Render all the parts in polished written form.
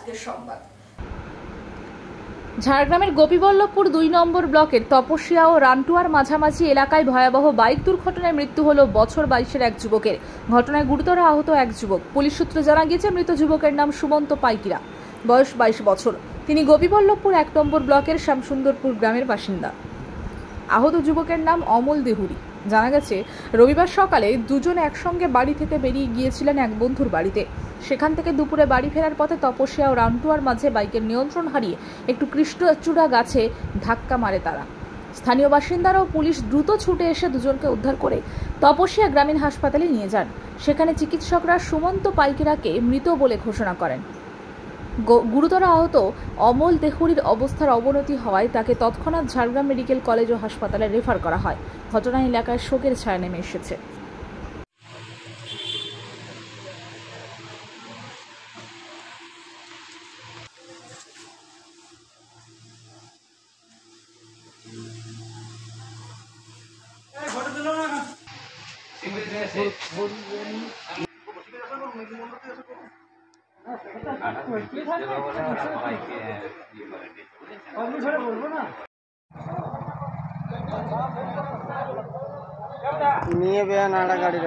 আজকের সংবাদ। ঝাড়গ্রামের গোপীবল্লভপুর ২ নম্বর ব্লকের তপসিয়া ও রানটুয়ার মাঝামাঝি এলাকায় ভয়াবহ বাইক দুর্ঘটনায় মৃত্যু হল বছর ২২-এর এক যুবকের। ঘটনায় গুরুতর আহত এক যুবক। পুলিশ সূত্রে জানা গিয়েছে, মৃত যুবকের নাম সুমন্ত পাইকিরা, বয়স ২২ বছর। তিনি গোপীবল্লভপুর ১ নম্বর ব্লকের শ্যামসুন্দরপুর গ্রামের বাসিন্দা। আহত যুবকের নাম অমল দেহুরি। জানা গেছে, রবিবার সকালে দুজন একসঙ্গে বাড়ি থেকে বেরিয়ে গিয়েছিলেন এক বন্ধুর বাড়িতে। সেখান থেকে দুপুরে বাড়ি ফেরার পথে তপসিয়া ও রানটুয়ার মাঝে বাইকের নিয়ন্ত্রণ হারিয়ে একটু কৃষ্ণচূড়া গাছে ধাক্কা মারে তারা। স্থানীয় বাসিন্দারা ও পুলিশ দ্রুত ছুটে এসে দুজনকে উদ্ধার করে তপসিয়া গ্রামীণ হাসপাতালে নিয়ে যান। সেখানে চিকিৎসকরা সুমন্ত পাইকিরাকে মৃত বলে ঘোষণা করেন। গুরুতর আহত অমল দেহুরির অবস্থার অবনতি হওয়ায় তাকে তৎক্ষণাৎ ঝাড়গ্রাম মেডিকেল কলেজ ও হাসপাতালে রেফার করা হয়। ঘটনায় এলাকায় শোকের ছায়া নেমে এসেছে। নিয়ে বেয়া নাড়া গাড়ি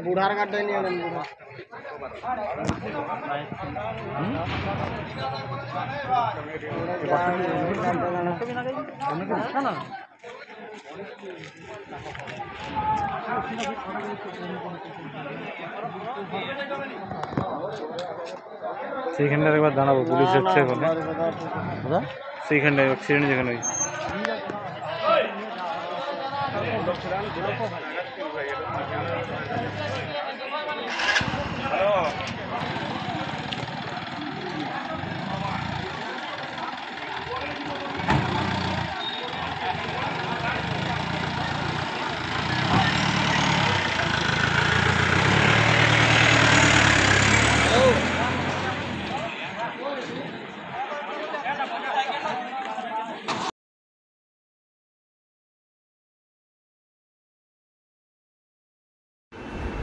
বুড়ার গাড়ি নিয়ে এলেন। সেইখানটায় একবার দাঁড়াবো, পুলিশ হচ্ছে ওখানে, সেইখানটায় অ্যাক্সিডেন্ট যেখানে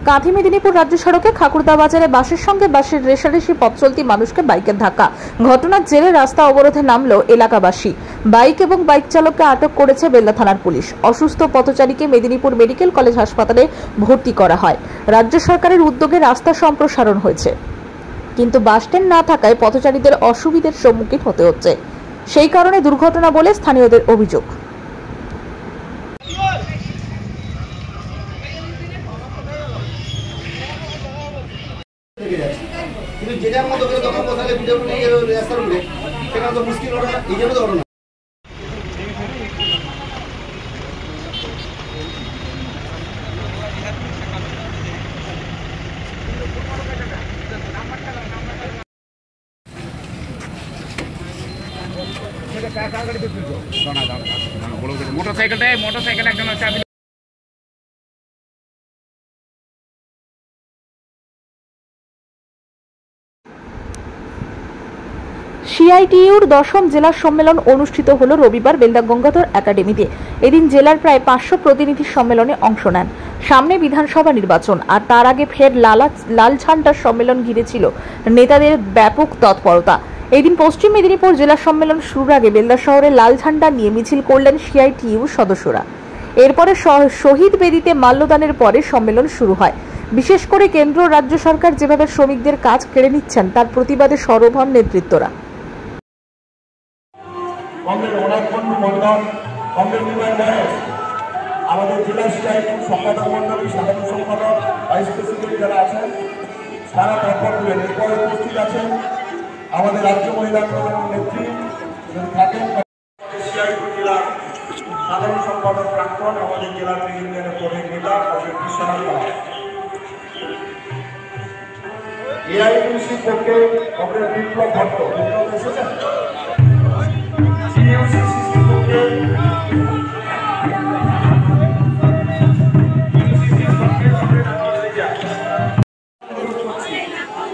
কাঁথি মেদিনীপুর রাজ্য সড়কে খাকুরদা বাজারে বাসের সঙ্গে বাসের রেষারেষি পথ চলতি মানুষকে বাইকের ধাক্কা। ঘটনার জেরে রাস্তা অবরোধে নামল এলাকাবাসী। বাইক এবং বাইক চালককে আটক করেছে বেলদা থানার পুলিশ। অসুস্থ পথচারীকে মেদিনীপুর মেডিকেল কলেজ হাসপাতালে ভর্তি করা হয়। রাজ্য সরকারের উদ্যোগে রাস্তা সম্প্রসারণ হয়েছে, কিন্তু বাসস্ট্যান্ড না থাকায় পথচারীদের অসুবিধার সম্মুখীন হতে হচ্ছে। সেই কারণে দুর্ঘটনা বলে স্থানীয়দের অভিযোগ। কিন্তু যেটার মতো করে তখন বসালে ভিডিও নিয়ে রাস্তার উপরে সেখানে তো মুশকিল হবে না, এই জন্য তো হবে না। মোটরসাইকেল একজন আছে। সিআইটিইউর ১০ম জেলা সম্মেলন অনুষ্ঠিত হল রবিবার বেলদা গঙ্গাধর একাডেমিতে। এদিন জেলার প্রায় ৫০০ প্রতিনিধি সম্মেলনে অংশ নেন। সামনে বিধানসভা নির্বাচন, আর তার আগে ফের লাল ঝান্ডার সম্মেলন ঘিরেছিল নেতাদের ব্যাপক তৎপরতা। এদিন পশ্চিম মেদিনীপুর জেলা সম্মেলন শুরুর আগে বেলদা শহরে লাল ঝান্ডা নিয়ে মিছিল করলেন সিআইটিইউ সদস্যরা। এরপরে শহীদ বেদিতে মাল্যদানের পরে সম্মেলন শুরু হয়। বিশেষ করে কেন্দ্র রাজ্য সরকার যেভাবে শ্রমিকদের কাজ কেড়ে নিচ্ছেন তার প্রতিবাদে সরব হন নেতৃত্বরা। আমাদের জেলা সিআইটিইউ সম্পাদক মন্ডলী, সাধারণ সম্পাদক, ভাইস প্রেসিডেন্ট যারা আছেন সারা তৎপর দিলেন। এরপরে উপস্থিত আছেন আমাদের রাজ্য মহিলা কল্যাণ নেত্রী থাকেন সিআইটিইউ জেলার সাধারণ সম্পাদক প্রাক্তন, আমাদের জেলার ইউনিয়নের প্রবীণ নেতা বিশ্বনাথ পাল। এআইটিউসির পক্ষে কংগ্রেস বিপ্লব ভট্ট, বিপ্লব এসেছেন। সিইউসিসির পক্ষে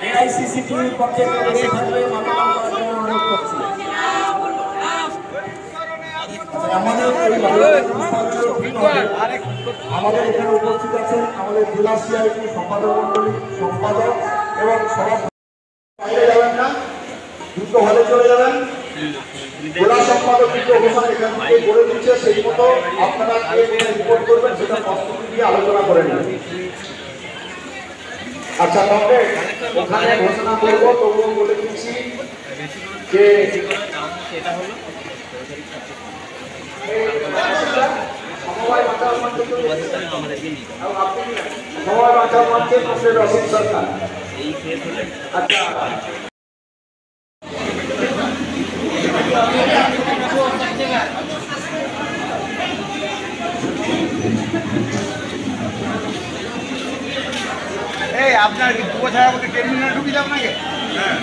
এআইসিসিটির পক্ষে আমাদের উপস্থিত আছেন আমাদের জেলা সিআইটি সম্পাদক মন্ডলী সম্পাদক এবং সভাপতি। বাইরে যাবেন না, দ্রুত হলে চলে যাবেন। জেলা সম্পাদক কিন্তু অবস্থান এখান থেকে গড়ে দিচ্ছে, সেই মতো আপনারা রিপোর্ট করবেন, সেটা প্রস্তুতি দিয়ে আলোচনা করে নেবেন। আচ্ছা, তবে ওখানে ঘোষণা করবো, তবুও বলে দিচ্ছি যে সমবায় বাঁচাও মঞ্চের মধ্যে রশিদ সরকার। আচ্ছা, এই আপনার কি যুব ছায়াপতি টেলিভিশনে ঢুকে যাও নাকি? হ্যাঁ,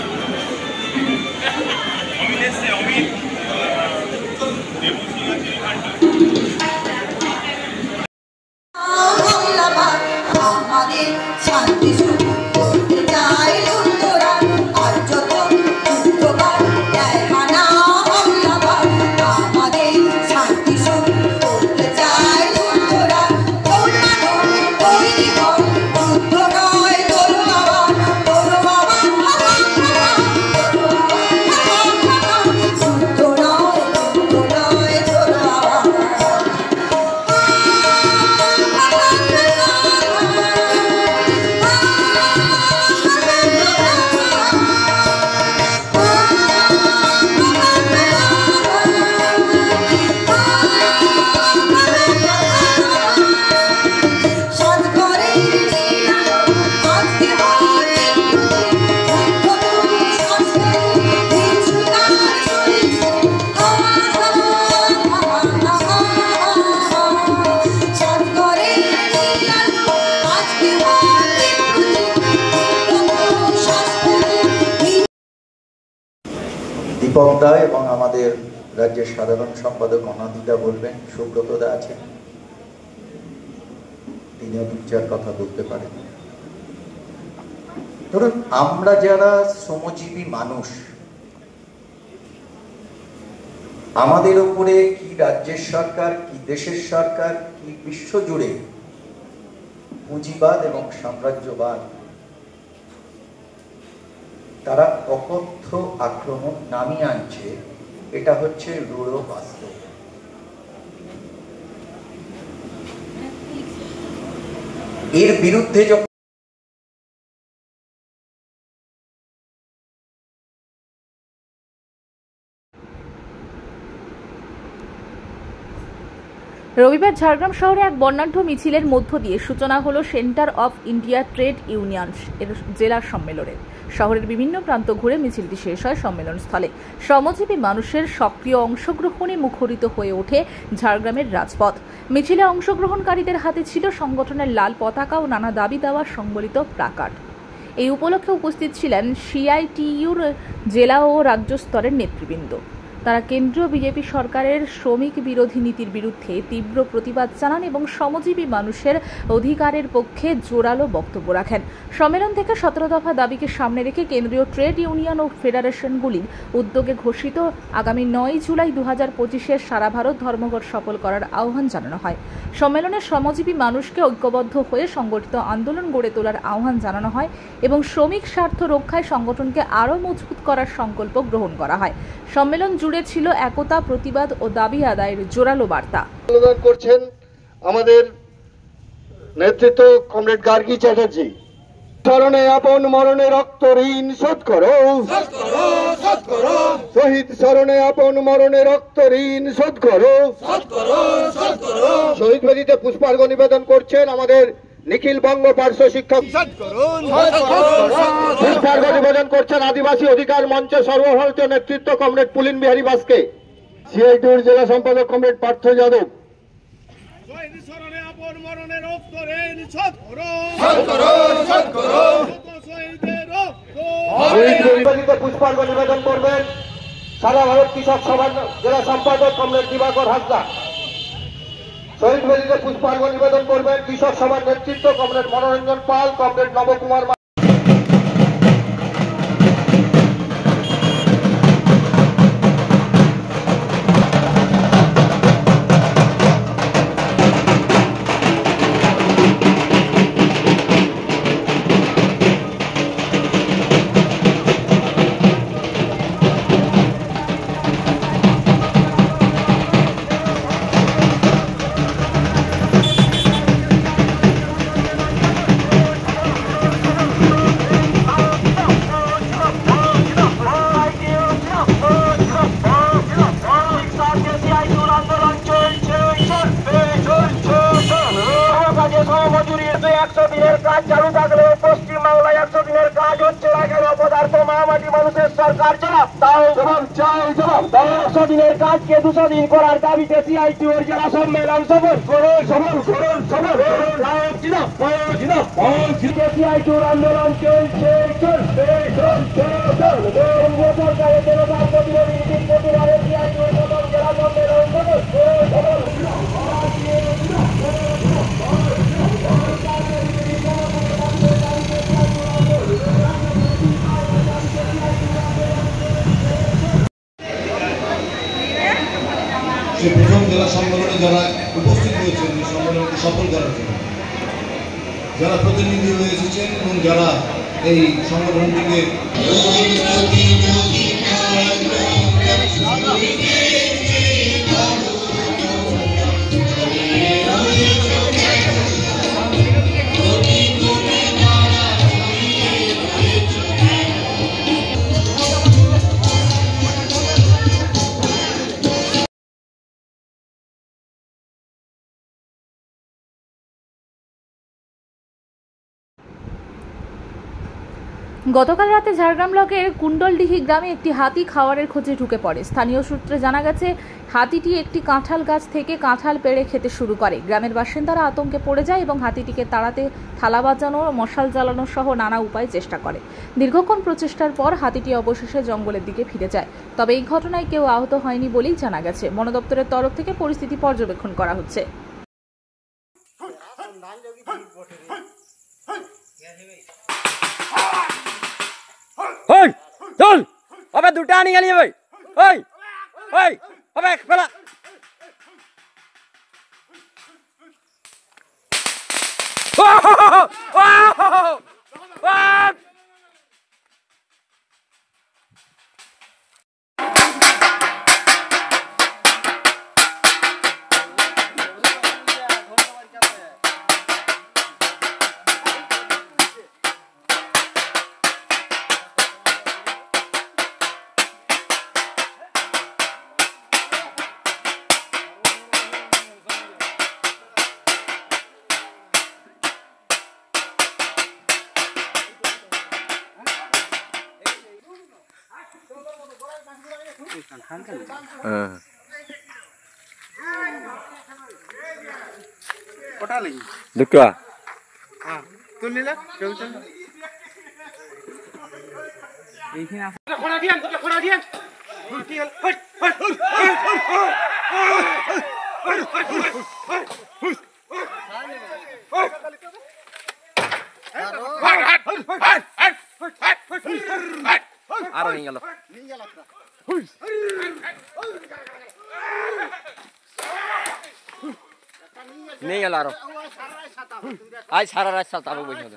অমিত এসছে, অমিত আমাদের শান্তি সুখ করতে চাই তোরা, আর যত যুদ্ধবার দেখানা হামলাবার, আমাদের শান্তি সুখ করতে চাই তোরা। তৈরি কর, যুদ্ধ নয় তোর বাবা, তোর বাবা যুদ্ধ নয় তোর বাবা। দীপক দা এবং আমাদের রাজ্যের সাধারণ সম্পাদক অনাদিদা বলবেন, সুব্রত দা আছেন, তিনিও দু চার কথা বলতে পারেন। ধরুন, আমরা যারা শ্রমজীবী মানুষ, আমাদের উপরে কি রাজ্যের সরকার, কি দেশের সরকার, কি বিশ্বজুড়ে পুঁজিবাদ এবং সাম্রাজ্যবাদ তারা অকথ্য আক্রমণ নামিয়ে আনছে, এটা হচ্ছে রূঢ় বাস্তব। এর বিরুদ্ধে যখন রবিবার ঝাড়গ্রাম শহরে এক বর্ণাঢ্য মিছিলের মধ্য দিয়ে সূচনা হলো centre of India trade union এর জেলা সম্মেলনের। শহরের বিভিন্ন প্রান্ত ঘুরে মিছিলটি শেষ হয় সম্মেলনস্থলে। শ্রমজীবী মানুষের সক্রিয় অংশগ্রহণে মুখরিত হয়ে ওঠে ঝাড়গ্রামের রাজপথ। মিছিলে অংশগ্রহণকারীদের হাতে ছিল সংগঠনের লাল পতাকা ও নানা দাবি দেওয়া সংবলিত প্লাকার্ড। এই উপলক্ষে উপস্থিত ছিলেন সিআইটিইউর জেলা ও রাজ্য স্তরের নেতৃবৃন্দ। তারা কেন্দ্রীয় বিজেপি সরকারের শ্রমিক বিরোধী নীতির বিরুদ্ধে তীব্র প্রতিবাদ জানান এবং শ্রমজীবী মানুষের অধিকারের পক্ষে জোরালো বক্তব্য রাখেন। সম্মেলন থেকে 17 দফা দাবিকে সামনে রেখে কেন্দ্রীয় ট্রেড ইউনিয়ন ও ফেডারেশনগুলির উদ্যোগে ঘোষিত আগামী 9 জুলাই 2025 সারা ভারত ধর্মঘট সফল করার আহ্বান জানানো হয়। সম্মেলনে শ্রমজীবী মানুষকে ঐক্যবদ্ধ হয়ে সংগঠিত আন্দোলন গড়ে তোলার আহ্বান জানানো হয় এবং শ্রমিক স্বার্থ রক্ষায় সংগঠনকে আরও মজবুত করার সংকল্প গ্রহণ করা হয়। সম্মেলন জুড়ে ছিল একতা, প্রতিবাদ ও দাবি আদায়ের জোরালো বার্তা। আন্দোলন করছেন আমাদের নেতৃত্ব কমরেড গার্গী চ্যাটার্জি। স্মরণে আপন মরণে রক্ত ঋণ শোধ করো, শহীদ স্মরণে আপন মরণে রক্ত ঋণ শোধ করো। শহীদ বেদিতে পুষ্পার্ঘ নিবেদন করছেন আমাদের নিখিল বঙ্গ পার্শ্ব শিক্ষক। পুষ্পার্ঘ নিবেদন করছেন আদিবাসী অধিকার মঞ্চ সর্বভারতীয় নেতৃত্ব কমরেড পুলিন বিহারী বাসকে। সিআইটির জেলা সম্পাদক কমরেড পার্থ যাদব। পুষ্পার্ঘ নিবেদন করবেন সারা ভারত কৃষক সভার জেলা সম্পাদক কমরেড দিবাকর হাসদা। শহীদ বেদিতে পুষ্পার্ঘ নিবেদন করবেন কৃষক সভার নেতৃত্ব কমরেড মনোরঞ্জন পাল, কমরেড নবকুমার। 100 দিনের কাজ চালু থাকলেও পশ্চিমবাংলায় 100 দিনের কাজ হচ্ছে না কেন? অপদার্থ মহামাটি মানুষের সরকার জবাব দাও, জবাব চাই, জবাব দাও। 100 দিনের কাজকে 200 দিন করার দাবিতে সিআইটিউর জেলা সম্মেলন সফল করুন, সফল করুন, সফল করুন। সিআইটিউর আন্দোলন চলছে, চলছে, চলছে, চলছে। সরকারের জনতার প্রতিরোধী নীতির প্রতিবাদে সিআইটিউর প্রথম জেলা সম্মেলন সফল করুন, সফল সে প্রথম জেলা সম্মেলনে যারা উপস্থিত হয়েছেন এই সম্মেলনকে সফল করার জন্য, যারা প্রতিনিধি হয়ে এসেছেন এবং যারা এই সংগঠনটিকে গতকাল রাতে ঝাড়গ্রাম ব্লকের কুণ্ডলডিহি গ্রামে একটি হাতি খাওয়ারের খোঁজে ঢুকে পড়ে। স্থানীয় সূত্রে জানা গেছে, হাতিটি একটি কাঁঠাল গাছ থেকে কাঁঠাল পেড়ে খেতে শুরু করে। গ্রামের বাসিন্দারা আতঙ্কে পড়ে যায় এবং হাতিটিকে তাড়াতে থালা বাজানো, মশাল জ্বালানো সহ নানা উপায়ে চেষ্টা করে। দীর্ঘক্ষণ প্রচেষ্টার পর হাতিটি অবশেষে জঙ্গলের দিকে ফিরে যায়। তবে এই ঘটনায় কেউ আহত হয়নি বলেই জানা গেছে। বন দপ্তরের তরফ থেকে পরিস্থিতি পর্যবেক্ষণ করা হচ্ছে। চল আবে দুটা নিয়ে গেলি ভাই। ওই ওই আবে খেলা দুটা আরো নিয়ে গেল। নিয়ে গেল আরো। আজ সারা রাত সাতাবো বসে হবে।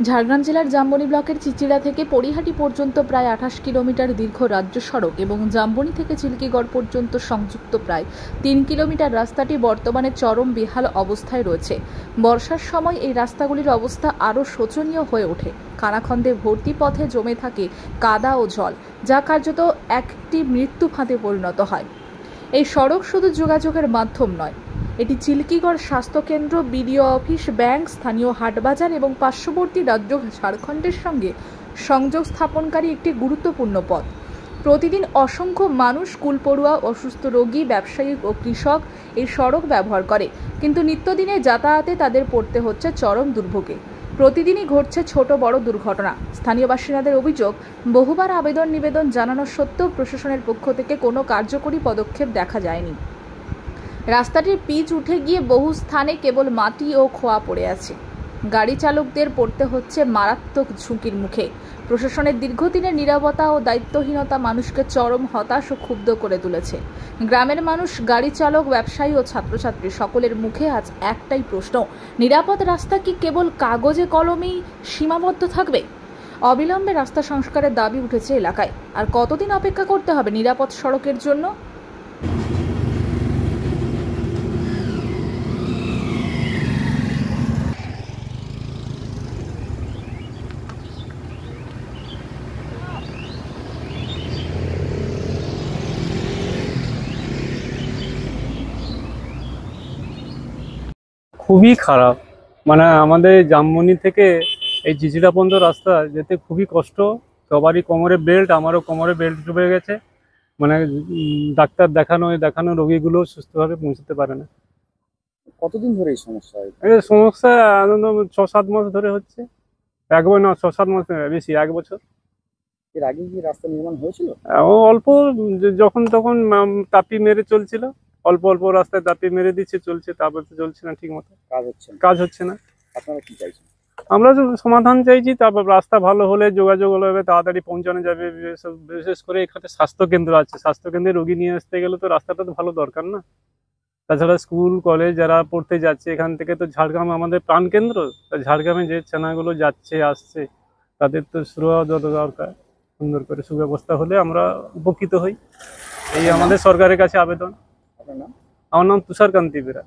ঝাড়গ্রাম জেলার জাম্বনি ব্লকের চিচিড়া থেকে পরিহাটি পর্যন্ত প্রায় 28 কিলোমিটার দীর্ঘ রাজ্য সড়ক এবং জাম্বনি থেকে চিল্কিগড় পর্যন্ত সংযুক্ত প্রায় 3 কিলোমিটার রাস্তাটি বর্তমানে চরম বেহাল অবস্থায় রয়েছে। বর্ষার সময় এই রাস্তাগুলির অবস্থা আরও শোচনীয় হয়ে ওঠে। খানাখন্দে ভর্তি পথে জমে থাকে কাদা ও জল, যা কার্যত একটি মৃত্যু ফাঁদে পরিণত হয়। এই সড়ক শুধু যোগাযোগের মাধ্যম নয়, এটি চিল্কিগড় স্বাস্থ্যকেন্দ্র, বিডিও অফিস, ব্যাংক, স্থানীয় হাটবাজার এবং পার্শ্ববর্তী রাজ্য ঝাড়খণ্ডের সঙ্গে সংযোগ স্থাপনকারী একটি গুরুত্বপূর্ণ পথ। প্রতিদিন অসংখ্য মানুষ, স্কুল পড়ুয়া, অসুস্থ রোগী, ব্যবসায়ী ও কৃষক এই সড়ক ব্যবহার করে, কিন্তু নিত্যদিনে যাতায়াতে তাদের পড়তে হচ্ছে চরম দুর্ভোগে। প্রতিদিনই ঘটছে ছোট বড় দুর্ঘটনা। স্থানীয় বাসিন্দাদের অভিযোগ, বহুবার আবেদন নিবেদন জানানো সত্ত্বেও প্রশাসনের পক্ষ থেকে কোনো কার্যকরী পদক্ষেপ দেখা যায়নি। রাস্তাটির পিচ উঠে গিয়ে বহু স্থানে কেবল মাটি ও খোয়া পড়ে আছে। গাড়ি চালকদের পড়তে হচ্ছে মারাত্মক ঝুঁকির মুখে। প্রশাসনের দীর্ঘদিনের নীরবতা ও দায়িত্বহীনতা মানুষকে চরম হতাশ ও ক্ষুব্ধ করে তুলেছে। গ্রামের মানুষ, গাড়ি চালক, ব্যবসায়ী ও ছাত্রছাত্রী সকলের মুখে আজ একটাই প্রশ্ন, নিরাপদ রাস্তা কি কেবল কাগজে কলমেই সীমাবদ্ধ থাকবে? অবিলম্বে রাস্তা সংস্কারের দাবি উঠেছে এলাকায়। আর কতদিন অপেক্ষা করতে হবে নিরাপদ সড়কের জন্য? খুবই খারাপ, মানে আমাদের জামমনি থেকে এই জিজিরা পর্যন্ত রাস্তা যেতে খুবই কষ্ট। সবারই কোমরে বেল্ট, আমারও কোমরে বেল্ট ডুবে গেছে। মানে ডাক্তার দেখানো রোগীগুলো সুস্থভাবে পৌঁছতে পারে না। কতদিন ধরে এই সমস্যা? এই সমস্যা 6-7 মাস ধরে হচ্ছে। 6-7 মাস বেশি, 1 বছর। এর আগে কি রাস্তা নির্মাণ হয়েছিল? অল্প, যখন তখন তাপি মেরে চলছিল, অল্প অল্প রাস্তায় তাপি মেরে দিচ্ছে, চলছে। তারপর তো চলছে না ঠিক মতো, কাজ হচ্ছে না। আপনারা কি চাইছেন? আমরা সমাধান চাইছি, তারপর রাস্তা ভালো হলে যোগাযোগ হবে, তাড়াতাড়ি পৌঁছানো যাবে। বিশেষ করে এখানে স্বাস্থ্যকেন্দ্র আছে, স্বাস্থ্যকেন্দ্রে রোগী নিয়ে আসতে গেলে তো রাস্তাটা তো ভালো দরকার না। তাছাড়া স্কুল কলেজ যারা পড়তে যাচ্ছে এখান থেকে, তো ঝাড়গ্রাম আমাদের প্রাণকেন্দ্র, ঝাড়গ্রামে যে ছেনাগুলো যাচ্ছে আসছে তাদের তো দরকার। সুন্দর করে সুব্যবস্থা হলে আমরা উপকৃত হই, এই আমাদের সরকারের কাছে আবেদন। আমার নাম তুষার কান্তি বেরা।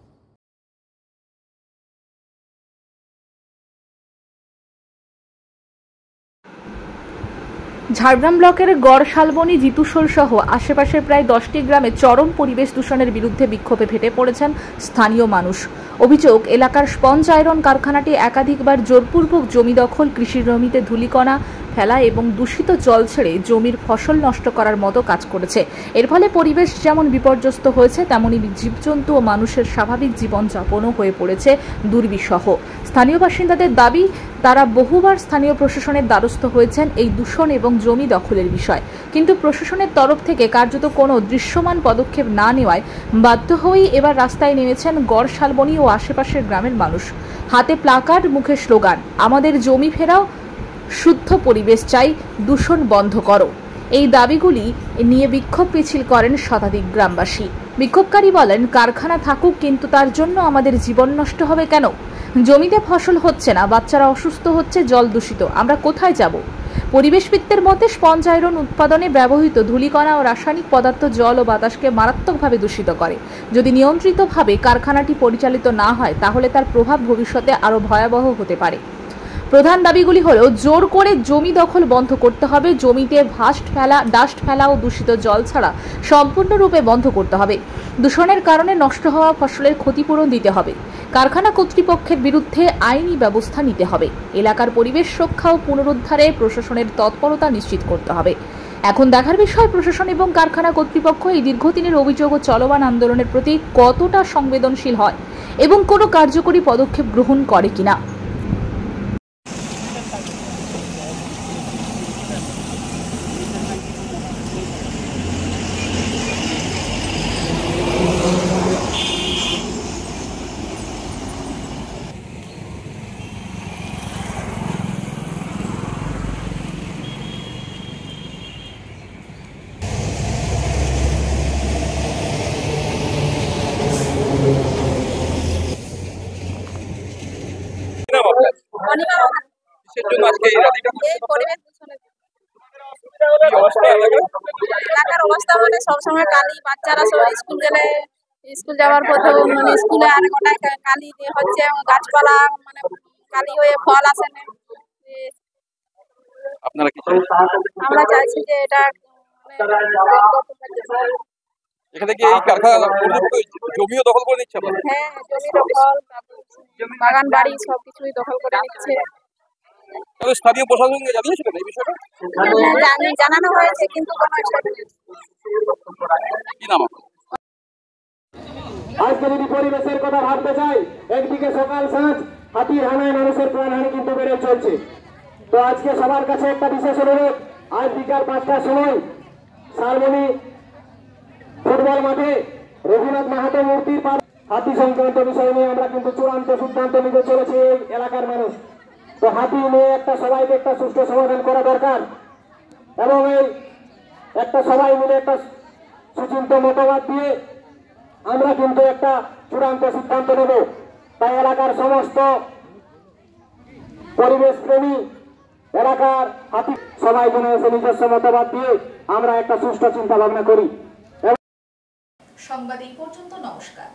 ঝাড়গ্রাম ব্লকের গড় শালবনী, জিতুশোল সহ আশেপাশের প্রায় 10টি গ্রামে চরম পরিবেশ দূষণের বিরুদ্ধে বিক্ষোভে ফেটে পড়েছেন স্থানীয় মানুষ। অভিযোগ, এলাকার স্পঞ্জ আয়রন কারখানাটি একাধিকবার জোরপূর্বক জমি দখল, কৃষির জমিতে ধূলিকণা ফেলা এবং দূষিত জল ছেড়ে জমির ফসল নষ্ট করার মতো কাজ করেছে। এর ফলে পরিবেশ যেমন বিপর্যস্ত হয়েছে, তেমনি জীবজন্তু ও মানুষের স্বাভাবিক জীবনযাপনও হয়ে পড়েছে দুর্বিষহ। স্থানীয় বাসিন্দাদের দাবি, তারা বহুবার স্থানীয় প্রশাসনের দ্বারস্থ হয়েছেন এই দূষণ এবং জমি দখলের বিষয়, কিন্তু প্রশাসনের তরফ থেকে কার্যত কোনো দৃশ্যমান পদক্ষেপ না নেওয়ায় বাধ্য হয়েই এবার রাস্তায় নেমেছেন গড় শালবনী ও আশেপাশের গ্রামের মানুষ। হাতে প্লাকার্ড, মুখে স্লোগান, আমাদের জমি ফেরাও, শুদ্ধ পরিবেশ চাই, দূষণ বন্ধ করো। এই দাবিগুলি নিয়ে বিক্ষোভ মিছিল করেন শতাধিক গ্রামবাসী। বিক্ষোভকারী বলেন, কারখানা থাকুক, কিন্তু তার জন্য আমাদের জীবন নষ্ট হবে কেন? জমিতে ফসল হচ্ছে না, বাচ্চারা অসুস্থ হচ্ছে, জল দূষিত, আমরা কোথায় যাব? পরিবেশবিদদের মতে স্পঞ্জ আয়রন উৎপাদনে ব্যবহৃত ধূলিকণা ও রাসায়নিক পদার্থ জল ও বাতাসকে মারাত্মকভাবে দূষিত করে। যদি নিয়ন্ত্রিতভাবে কারখানাটি পরিচালিত না হয়, তাহলে তার প্রভাব ভবিষ্যতে আরও ভয়াবহ হতে পারে। প্রধান দাবিগুলি হলো, জোর করে জমি দখল বন্ধ করতে হবে, জমিতে ডাস্ট ফেলা ও দূষিত জল ছাড়া সম্পূর্ণরূপে বন্ধ করতে হবে, দূষণের কারণে নষ্ট হওয়া ফসলের ক্ষতিপূরণ দিতে হবে, কারখানা কর্তৃপক্ষের বিরুদ্ধে আইনি ব্যবস্থা নিতে হবে, এলাকার পরিবেশ রক্ষা ও পুনরুদ্ধারে প্রশাসনের তৎপরতা নিশ্চিত করতে হবে। এখন দেখার বিষয়, প্রশাসন এবং কারখানা কর্তৃপক্ষ এই দীর্ঘদিনের অভিযোগ ও চলমান আন্দোলনের প্রতি কতটা সংবেদনশীল হয় এবং কোনো কার্যকরী পদক্ষেপ গ্রহণ করে কিনা। এলাকার অবস্থা মানে সবসময় কালি, বাচ্চারা সব স্কুল যাওয়ার পথেও মানে স্কুলে আর গোটায় কালি হচ্ছে, গাছপালা মানে কালি হয়ে ফল আসে না। আপনারা কি আমরা চাইছি যে এটা এখানে কি এই কারখানা জমিও দখল করে নিচ্ছে? হ্যাঁ, জমি দখল, বাগান বাড়ি সবকিছুই দখল করে নিচ্ছে। স্থানীয় প্রশাসনকে জানিয়েছিলেন এই বিষয়টা? জানানো হয়েছে, কিন্তু কোনো কি নাম? আজকে যদি পরিবেশের কথা ভাবতে চাই, একদিকে সকাল সাঁঝ হাতির হানায় মানুষের প্রাণহানি কিন্তু বেড়ে চলছে। তো আজকে সবার কাছে একটা বিশেষ অনুরোধ, আজ বিকাল 5টার সময় শালবনী ফুটবল মাঠে রঘুনাথ মাহাতো মূর্তির হাতি সংক্রান্ত বিষয় নিয়ে আমরা কিন্তু চূড়ান্ত সিদ্ধান্ত নিতে চলেছি এই এলাকার মানুষ। তো হাতি নিয়ে একটা সবাইকে একটা সুষ্ঠু সমাধান করা দরকার এবং এই একটা সবাই মিলে একটা সুচিন্তিত মতামত দিয়ে আমরা কিন্তু একটা চূড়ান্ত সিদ্ধান্ত নেব। তাই এলাকার সমস্ত পরিবেশ প্রেমী এলাকার হাতি সবাই যেন এসে নিজস্ব মতামত দিয়ে আমরা একটা সুষ্ঠু চিন্তা ভাবনা করি। সংবাদ এই পর্যন্ত। নমস্কার।